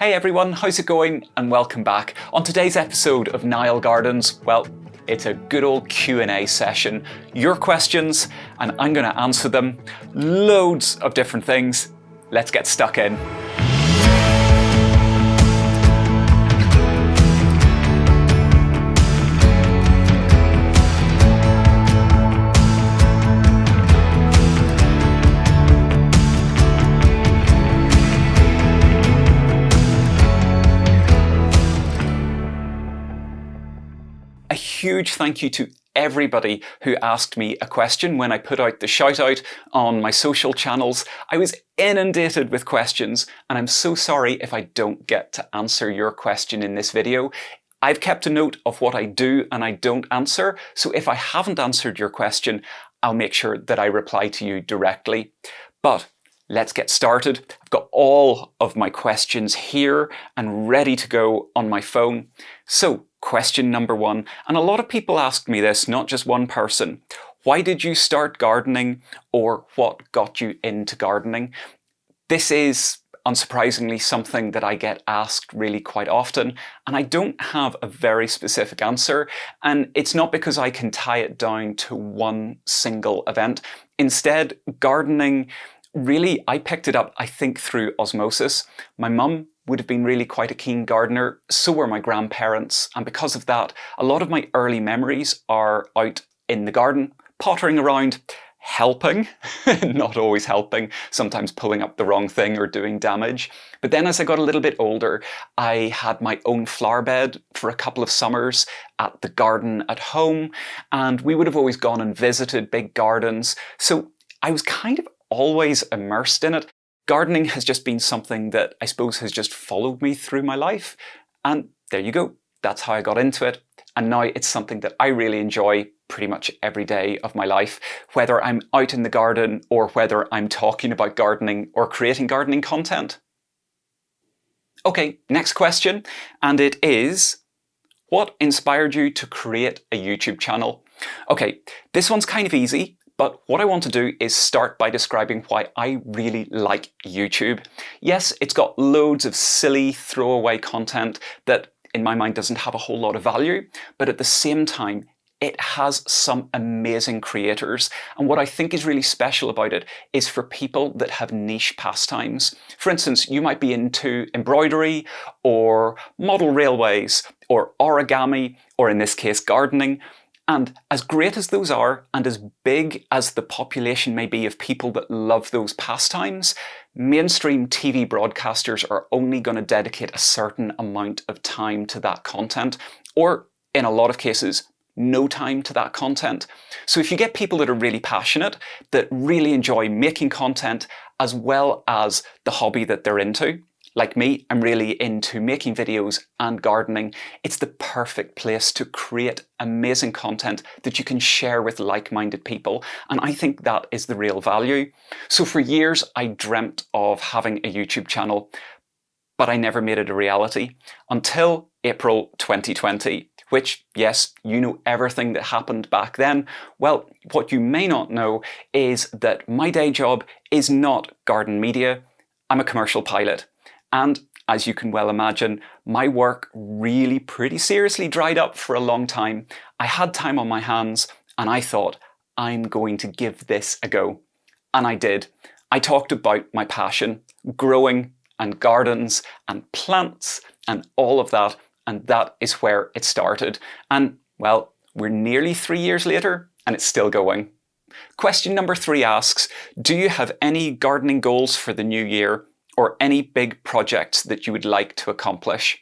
Hey everyone, how's it going? And welcome back. On today's episode of Niall Gardens, well, it's a good old Q&A session. Your questions, and I'm going to answer them. Loads of different things. Let's get stuck in. A huge thank you to everybody who asked me a question when I put out the shout out on my social channels. I was inundated with questions, and I'm so sorry if I don't get to answer your question in this video. I've kept a note of what I do and I don't answer, so if I haven't answered your question, I'll make sure that I reply to you directly. But let's get started. I've got all of my questions here and ready to go on my phone. So, question number one, and a lot of people asked me this, not just one person. Why did you start gardening, or what got you into gardening? This is, unsurprisingly, something that I get asked really quite often, and I don't have a very specific answer, and it's not because I can tie it down to one single event. Instead, gardening, really, I picked it up, I think, through osmosis. My mum would have been really quite a keen gardener, so were my grandparents, and because of that, a lot of my early memories are out in the garden, pottering around, helping, not always helping, sometimes pulling up the wrong thing or doing damage. But then as I got a little bit older, I had my own flower bed for a couple of summers at the garden at home, and we would have always gone and visited big gardens, so I was kind of always immersed in it. Gardening has just been something that I suppose has just followed me through my life. And there you go. That's how I got into it. And now it's something that I really enjoy pretty much every day of my life, whether I'm out in the garden or whether I'm talking about gardening or creating gardening content. Okay, next question. And it is, what inspired you to create a YouTube channel? Okay, this one's kind of easy. But what I want to do is start by describing why I really like YouTube. Yes, it's got loads of silly throwaway content that in my mind doesn't have a whole lot of value, but at the same time, it has some amazing creators. And what I think is really special about it is for people that have niche pastimes. For instance, you might be into embroidery or model railways or origami, or in this case, gardening. And as great as those are, and as big as the population may be of people that love those pastimes, mainstream TV broadcasters are only going to dedicate a certain amount of time to that content, or in a lot of cases, no time to that content. So if you get people that are really passionate, that really enjoy making content, as well as the hobby that they're into, like me, I'm really into making videos and gardening. It's the perfect place to create amazing content that you can share with like-minded people. And I think that is the real value. So for years, I dreamt of having a YouTube channel, but I never made it a reality until April 2020, which, yes, you know everything that happened back then. Well, what you may not know is that my day job is not garden media. I'm a commercial pilot. And as you can well imagine, my work really pretty seriously dried up for a long time. I had time on my hands and I thought, I'm going to give this a go. And I did. I talked about my passion, growing and gardens and plants and all of that. And that is where it started. And well, we're nearly 3 years later and it's still going. Question number 3 asks, do you have any gardening goals for the new year? Or any big projects that you would like to accomplish?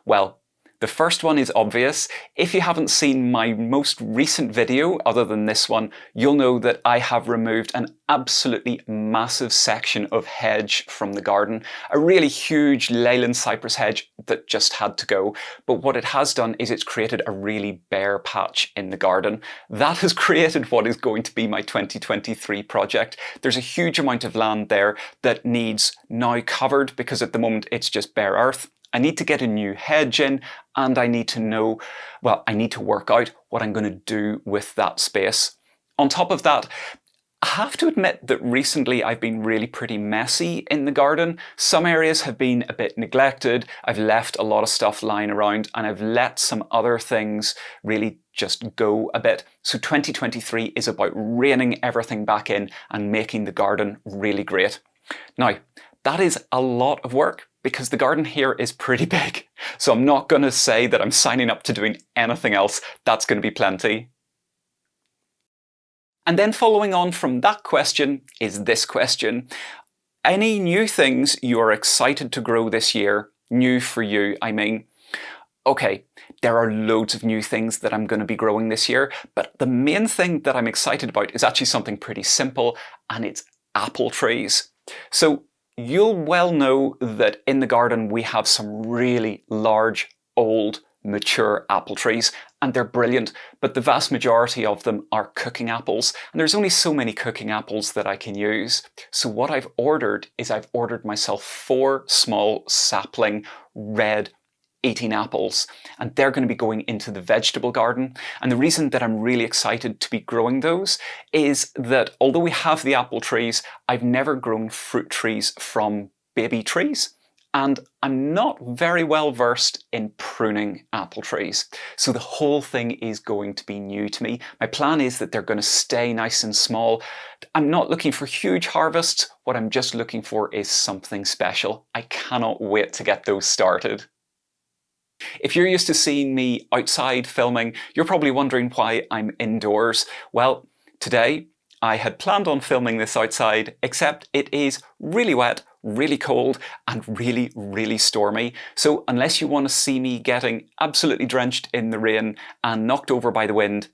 Well, the first one is obvious. If you haven't seen my most recent video, other than this one, you'll know that I have removed an absolutely massive section of hedge from the garden. A really huge Leyland cypress hedge that just had to go. But what it has done is it's created a really bare patch in the garden. That has created what is going to be my 2023 project. There's a huge amount of land there that needs now covered because at the moment it's just bare earth. I need to get a new hedge in, and I need to know, well, I need to work out what I'm going to do with that space. On top of that, I have to admit that recently I've been really pretty messy in the garden. Some areas have been a bit neglected, I've left a lot of stuff lying around, and I've let some other things really just go a bit. So 2023 is about reining everything back in and making the garden really great. Now, that is a lot of work because the garden here is pretty big. So I'm not going to say that I'm signing up to doing anything else. That's going to be plenty. And then following on from that question is this question. Any new things you are excited to grow this year? New for you, I mean. Okay, there are loads of new things that I'm going to be growing this year, but the main thing that I'm excited about is actually something pretty simple, and it's apple trees. So you'll well know that in the garden we have some really large, old, mature apple trees, and they're brilliant, but the vast majority of them are cooking apples, and there's only so many cooking apples that I can use. So what I've ordered is I've ordered myself 4 small sapling red eating apples, and they're going to be going into the vegetable garden. And the reason that I'm really excited to be growing those is that although we have the apple trees, I've never grown fruit trees from baby trees. And I'm not very well versed in pruning apple trees. So the whole thing is going to be new to me. My plan is that they're going to stay nice and small. I'm not looking for huge harvests. What I'm just looking for is something special. I cannot wait to get those started. If you're used to seeing me outside filming, you're probably wondering why I'm indoors. Well, today I had planned on filming this outside, except it is really wet, really cold, and really, really stormy. So unless you want to see me getting absolutely drenched in the rain and knocked over by the wind,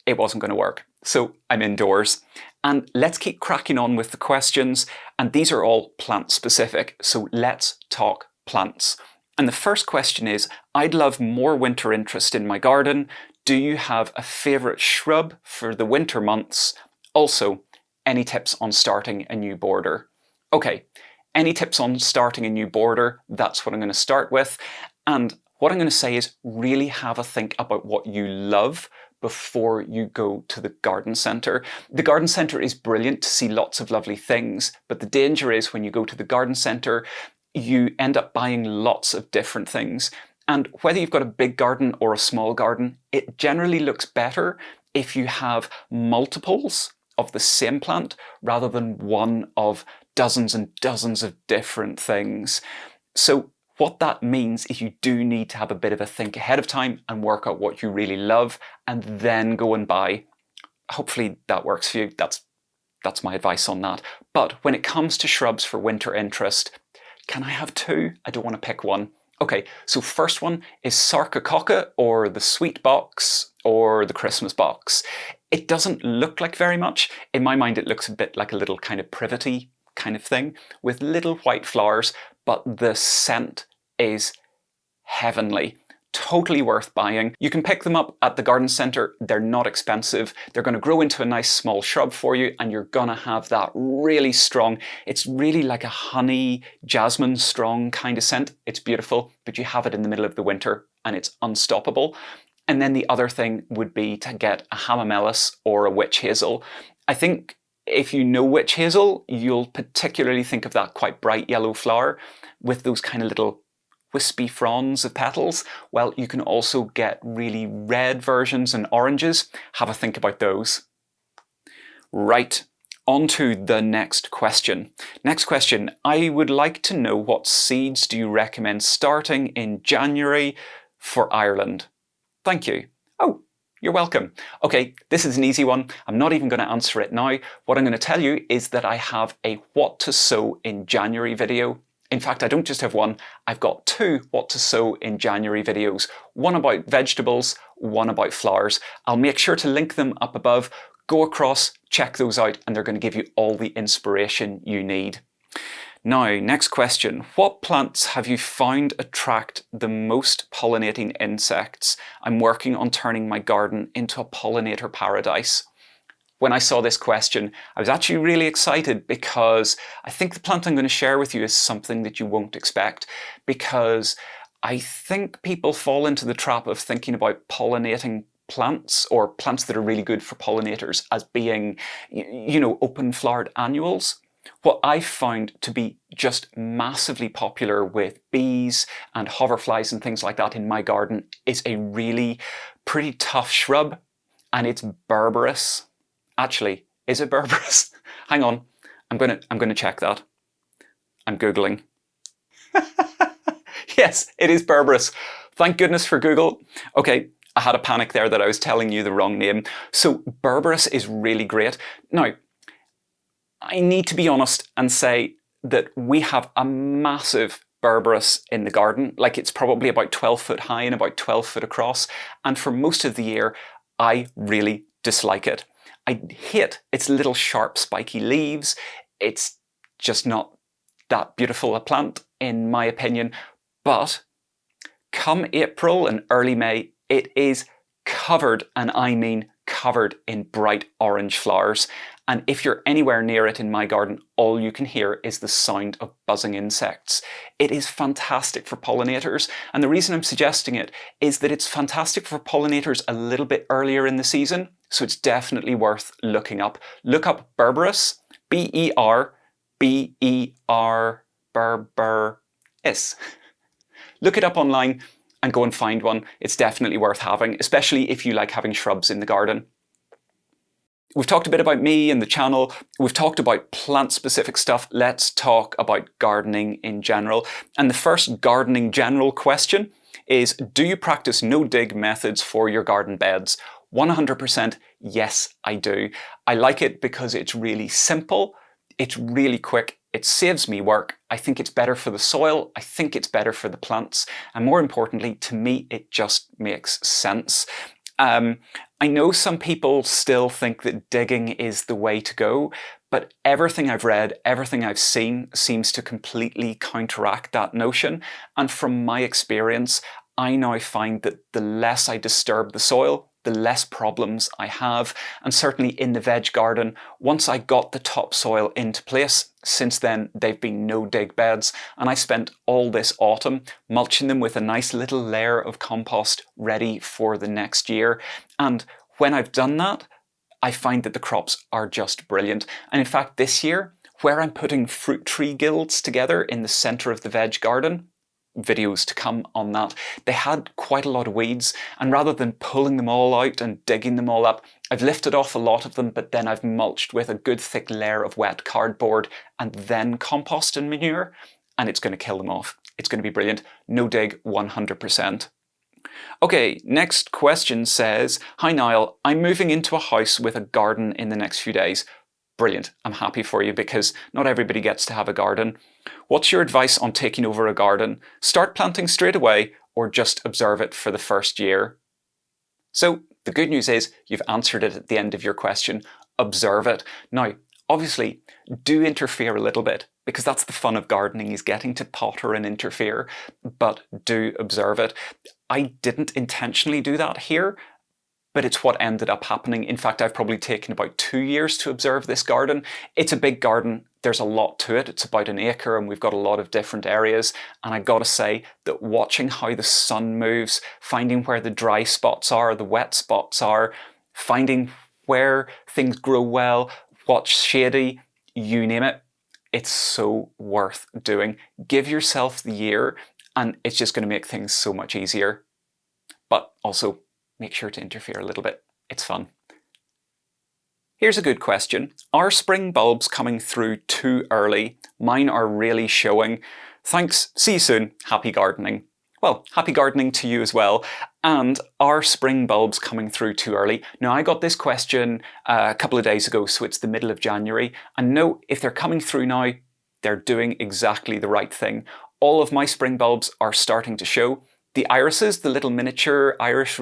it wasn't going to work. So I'm indoors. And let's keep cracking on with the questions. And these are all plant specific. So let's talk plants. And the first question is, I'd love more winter interest in my garden. Do you have a favourite shrub for the winter months? Also, any tips on starting a new border? Okay, any tips on starting a new border? That's what I'm going to start with. And what I'm going to say is really have a think about what you love before you go to the garden centre. The garden centre is brilliant to see lots of lovely things, but the danger is when you go to the garden centre, you end up buying lots of different things. And whether you've got a big garden or a small garden, it generally looks better if you have multiples of the same plant rather than one of dozens and dozens of different things. So what that means is you do need to have a bit of a think ahead of time and work out what you really love and then go and buy. Hopefully that works for you. That's my advice on that. But when it comes to shrubs for winter interest, can I have 2? I don't want to pick one. Okay, so first one is Sarcococca, or the sweet box, or the Christmas box. It doesn't look like very much. In my mind, it looks a bit like a little kind of privet-y kind of thing with little white flowers, but the scent is heavenly. Totally worth buying. You can pick them up at the garden centre. They're not expensive. They're going to grow into a nice small shrub for you, and you're going to have that really strong, it's really like a honey, jasmine strong kind of scent. It's beautiful, but you have it in the middle of the winter and it's unstoppable. And then the other thing would be to get a hamamelis or a witch hazel. I think if you know witch hazel, you'll particularly think of that quite bright yellow flower with those kind of little wispy fronds of petals. Well, you can also get really red versions and oranges. Have a think about those. Right, on to the next question. Next question, I would like to know what seeds do you recommend starting in January for Ireland? Thank you. Oh, you're welcome. Okay, this is an easy one. I'm not even going to answer it now. What I'm going to tell you is that I have a what to sow in January video. In fact, I don't just have one, I've got 2 what to sow in January videos. One about vegetables, one about flowers. I'll make sure to link them up above. Go across, check those out, and they're going to give you all the inspiration you need. Now, next question. What plants have you found attract the most pollinating insects? I'm working on turning my garden into a pollinator paradise. When I saw this question, I was actually really excited because I think the plant I'm going to share with you is something that you won't expect, because I think people fall into the trap of thinking about pollinating plants, or plants that are really good for pollinators, as being, you know, open flowered annuals. What I found to be just massively popular with bees and hoverflies and things like that in my garden is a really pretty tough shrub, and it's berberis. Actually, is it berberis? Hang on, I'm gonna check that. I'm Googling. Yes, it is berberis. Thank goodness for Google. Okay, I had a panic there that I was telling you the wrong name. So berberis is really great. Now, I need to be honest and say that we have a massive berberis in the garden. Like, it's probably about 12 foot high and about 12 foot across. And for most of the year, I really dislike it. I hate its little sharp spiky leaves. It's just not that beautiful a plant, in my opinion. But come April and early May, it is covered, and I mean covered, in bright orange flowers. And if you're anywhere near it in my garden, all you can hear is the sound of buzzing insects. It is fantastic for pollinators. And the reason I'm suggesting it is that it's fantastic for pollinators a little bit earlier in the season. So it's definitely worth looking up. Look up berberis, B-E-R-B-E-R, berberis. Look it up online and go and find one. It's definitely worth having, especially if you like having shrubs in the garden. We've talked a bit about me and the channel. We've talked about plant-specific stuff. Let's talk about gardening in general. And the first gardening general question is, do you practice no-dig methods for your garden beds? 100% yes, I do. I like it because it's really simple, it's really quick, it saves me work. I think it's better for the soil, I think it's better for the plants, and more importantly, to me, it just makes sense. I know some people still think that digging is the way to go, but everything I've read, everything I've seen seems to completely counteract that notion. And from my experience, I now find that the less I disturb the soil, the less problems I have. And certainly in the veg garden, once I got the topsoil into place, since then they've been no dig beds, and I spent all this autumn mulching them with a nice little layer of compost ready for the next year. And when I've done that, I find that the crops are just brilliant. And in fact, this year, where I'm putting fruit tree guilds together in the center of the veg garden, videos to come on that, they had quite a lot of weeds, and rather than pulling them all out and digging them all up, I've lifted off a lot of them, but then I've mulched with a good thick layer of wet cardboard and then compost and manure, and it's going to kill them off. It's going to be brilliant. No dig, 100%. Okay, next question says, hi Niall, I'm moving into a house with a garden in the next few days. Brilliant. I'm happy for you, because not everybody gets to have a garden. What's your advice on taking over a garden? Start planting straight away, or just observe it for the first year? So the good news is you've answered it at the end of your question. Observe it. Now, obviously, do interfere a little bit, because that's the fun of gardening, is getting to potter and interfere, but do observe it. I didn't intentionally do that here, but it's what ended up happening. In fact, I've probably taken about 2 years to observe this garden. It's a big garden. There's a lot to it. It's about an acre, and we've got a lot of different areas. And I gotta say that watching how the sun moves, finding where the dry spots are, the wet spots are, finding where things grow well, what's shady, you name it, it's so worth doing. Give yourself the year, and it's just gonna make things so much easier. But also, make sure to interfere a little bit. It's fun. Here's a good question. Are spring bulbs coming through too early? Mine are really showing. Thanks. See you soon. Happy gardening. Well, happy gardening to you as well. And are spring bulbs coming through too early? Now, I got this question a couple of days ago, so it's the middle of January. And no, if they're coming through now, they're doing exactly the right thing. All of my spring bulbs are starting to show. The irises, the little miniature iris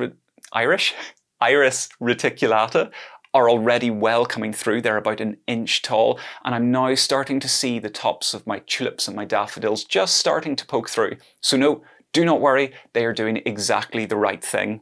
reticulata, are already well coming through. They're about an inch tall, and I'm now starting to see the tops of my tulips and my daffodils just starting to poke through. So no, do not worry, they are doing exactly the right thing.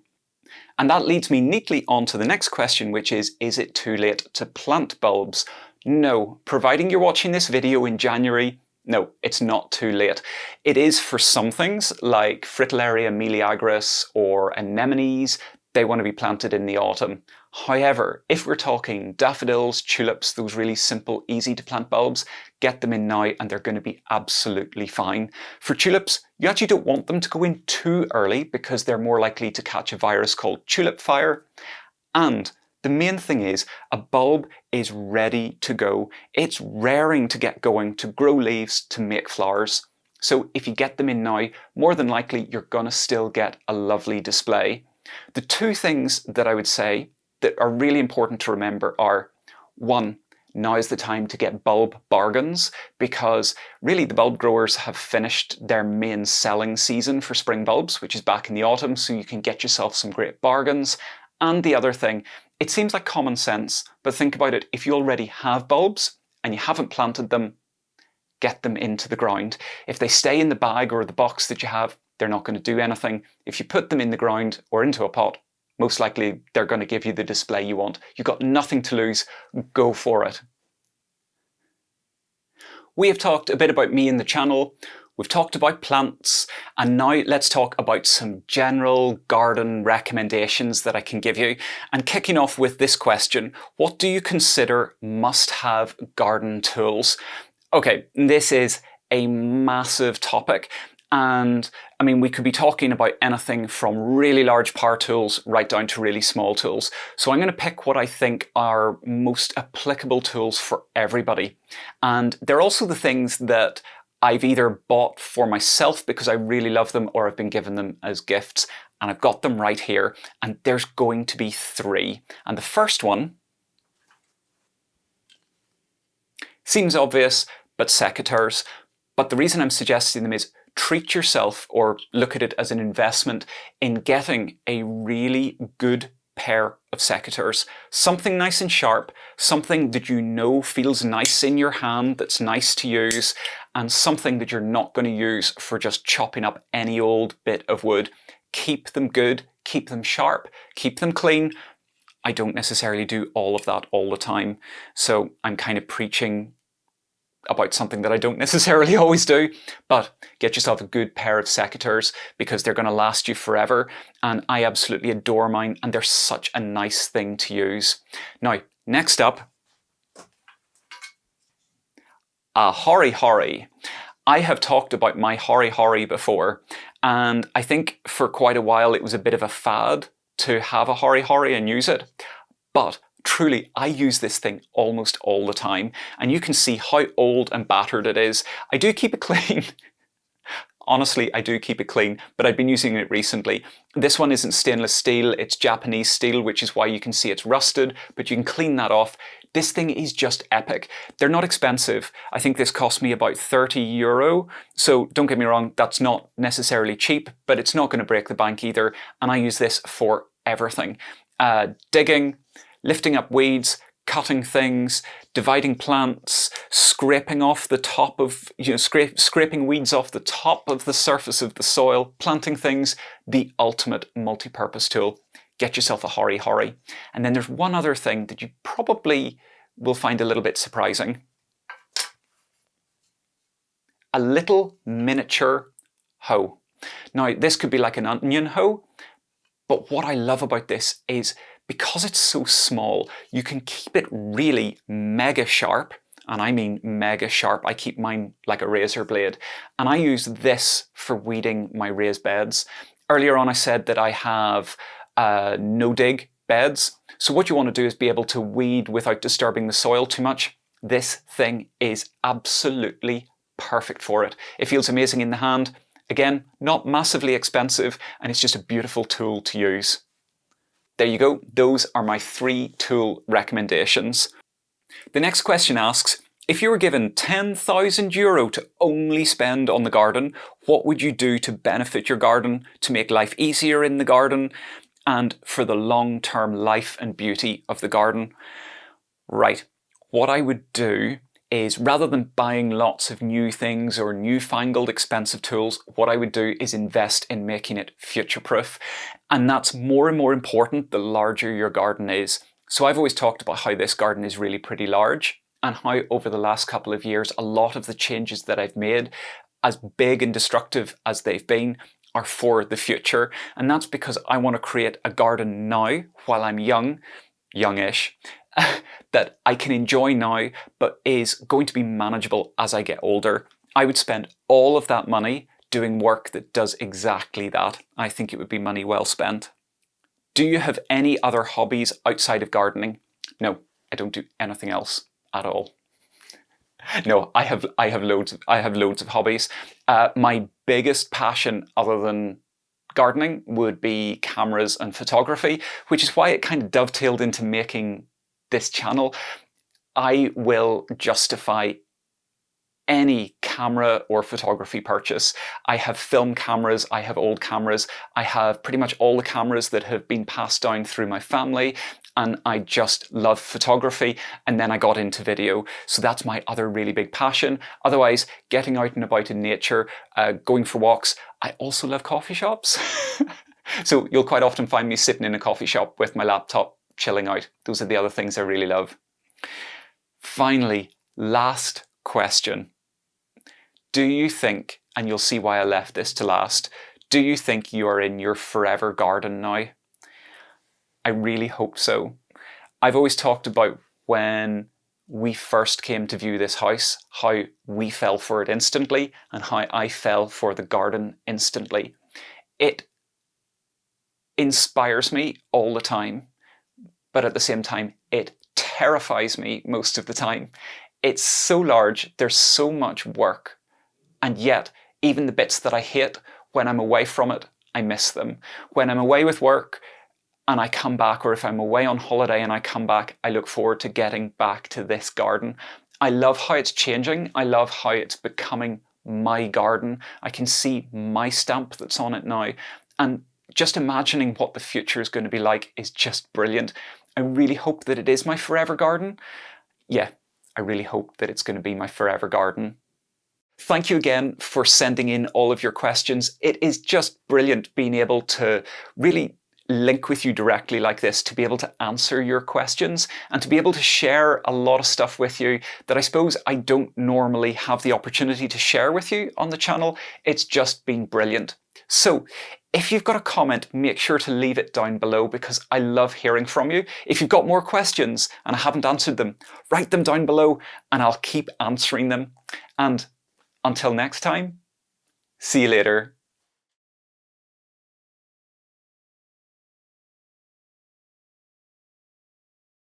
And that leads me neatly on to the next question, which is it too late to plant bulbs? No, providing you're watching this video in January, no, it's not too late. It is for some things like Fritillaria meleagris or anemones, they want to be planted in the autumn. However, if we're talking daffodils, tulips, those really simple, easy to plant bulbs, get them in now and they're going to be absolutely fine. For tulips, you actually don't want them to go in too early because they're more likely to catch a virus called tulip fire. And the main thing is a bulb is ready to go. It's raring to get going, to grow leaves, to make flowers. So if you get them in now, more than likely you're going to still get a lovely display. The two things that I would say that are really important to remember are, one, now is the time to get bulb bargains, because really the bulb growers have finished their main selling season for spring bulbs, which is back in the autumn, so you can get yourself some great bargains. And the other thing, it seems like common sense, but think about it, if you already have bulbs and you haven't planted them, get them into the ground. If they stay in the bag or the box that you have, they're not going to do anything. If you put them in the ground or into a pot, most likely they're going to give you the display you want. You've got nothing to lose. Go for it. We have talked a bit about me in the channel. We've talked about plants, and now let's talk about some general garden recommendations that I can give you. And kicking off with this question, what do you consider must-have garden tools? Okay, this is a massive topic. And I mean, we could be talking about anything from really large power tools right down to really small tools. So I'm going to pick what I think are most applicable tools for everybody. And they're also the things that I've either bought for myself because I really love them, or I've been given them as gifts. And I've got them right here. And there's going to be three. And the first one seems obvious, but secateurs. But the reason I'm suggesting them is treat yourself, or look at it as an investment, in getting a really good pair of secateurs. Something nice and sharp, something that you know feels nice in your hand, that's nice to use, and something that you're not going to use for just chopping up any old bit of wood. Keep them good, keep them sharp, keep them clean. I don't necessarily do all of that all the time, so I'm kind of preaching about something that I don't necessarily always do, but get yourself a good pair of secateurs because they're going to last you forever, and I absolutely adore mine, and they're such a nice thing to use. Now, next up, a hori-hori. I have talked about my hori-hori before, and I think for quite a while it was a bit of a fad to have a hori-hori and use it, but truly, I use this thing almost all the time, and you can see how old and battered it is. I do keep it clean. Honestly, I do keep it clean, but I've been using it recently. This one isn't stainless steel, it's Japanese steel, which is why you can see it's rusted, but you can clean that off. This thing is just epic. They're not expensive. I think this cost me about €30. So don't get me wrong, that's not necessarily cheap, but it's not going to break the bank either. And I use this for everything. Digging, lifting up weeds, cutting things, dividing plants, scraping off the top of, scraping weeds off the top of the surface of the soil, planting things, the ultimate multi-purpose tool. Get yourself a hori-hori. And then there's one other thing that you probably will find a little bit surprising. A little miniature hoe. Now, this could be like an onion hoe, but what I love about this is because it's so small, you can keep it really mega sharp, and I mean mega sharp. I keep mine like a razor blade, and I use this for weeding my raised beds. Earlier on I said that I have no-dig beds, so what you want to do is be able to weed without disturbing the soil too much. This thing is absolutely perfect for it. It feels amazing in the hand. Again, not massively expensive, and it's just a beautiful tool to use. There you go, those are my 3 tool recommendations. The next question asks, if you were given €10,000 to only spend on the garden, what would you do to benefit your garden, to make life easier in the garden, and for the long-term life and beauty of the garden? Right, what I would do is, rather than buying lots of new things or newfangled expensive tools, what I would do is invest in making it future-proof. And that's more and more important the larger your garden is. So I've always talked about how this garden is really pretty large, and how over the last couple of years, a lot of the changes that I've made, as big and destructive as they've been, are for the future, and that's because I want to create a garden now while I'm youngish, that I can enjoy now, but is going to be manageable as I get older. I would spend all of that money doing work that does exactly that. I think it would be money well spent. Do you have any other hobbies outside of gardening? No, I don't do anything else at all. No, I have loads of hobbies. My biggest passion, other than gardening, would be cameras and photography, which is why it kind of dovetailed into making this channel. I will justify any camera or photography purchase. I have film cameras, I have old cameras, I have pretty much all the cameras that have been passed down through my family, and I just love photography. And then I got into video, so that's my other really big passion. Otherwise, getting out and about in nature, going for walks. I also love coffee shops. So you'll quite often find me sitting in a coffee shop with my laptop, chilling out. Those are the other things I really love. Finally, last question. Do you think, and you'll see why I left this to last, do you think you are in your forever garden now? I really hope so. I've always talked about when we first came to view this house, how we fell for it instantly and how I fell for the garden instantly. It inspires me all the time, but at the same time, it terrifies me most of the time. It's so large, there's so much work, and yet even the bits that I hate, when I'm away from it, I miss them. When I'm away with work and I come back, or if I'm away on holiday and I come back, I look forward to getting back to this garden. I love how it's changing. I love how it's becoming my garden. I can see my stamp that's on it now, and just imagining what the future is going to be like is just brilliant. I really hope that it is my forever garden. Yeah, I really hope that it's going to be my forever garden. Thank you again for sending in all of your questions. It is just brilliant being able to really link with you directly like this, to be able to answer your questions and to be able to share a lot of stuff with you that I suppose I don't normally have the opportunity to share with you on the channel. It's just been brilliant. So if you've got a comment, make sure to leave it down below, because I love hearing from you. If you've got more questions and I haven't answered them, write them down below and I'll keep answering them. And until next time, see you later.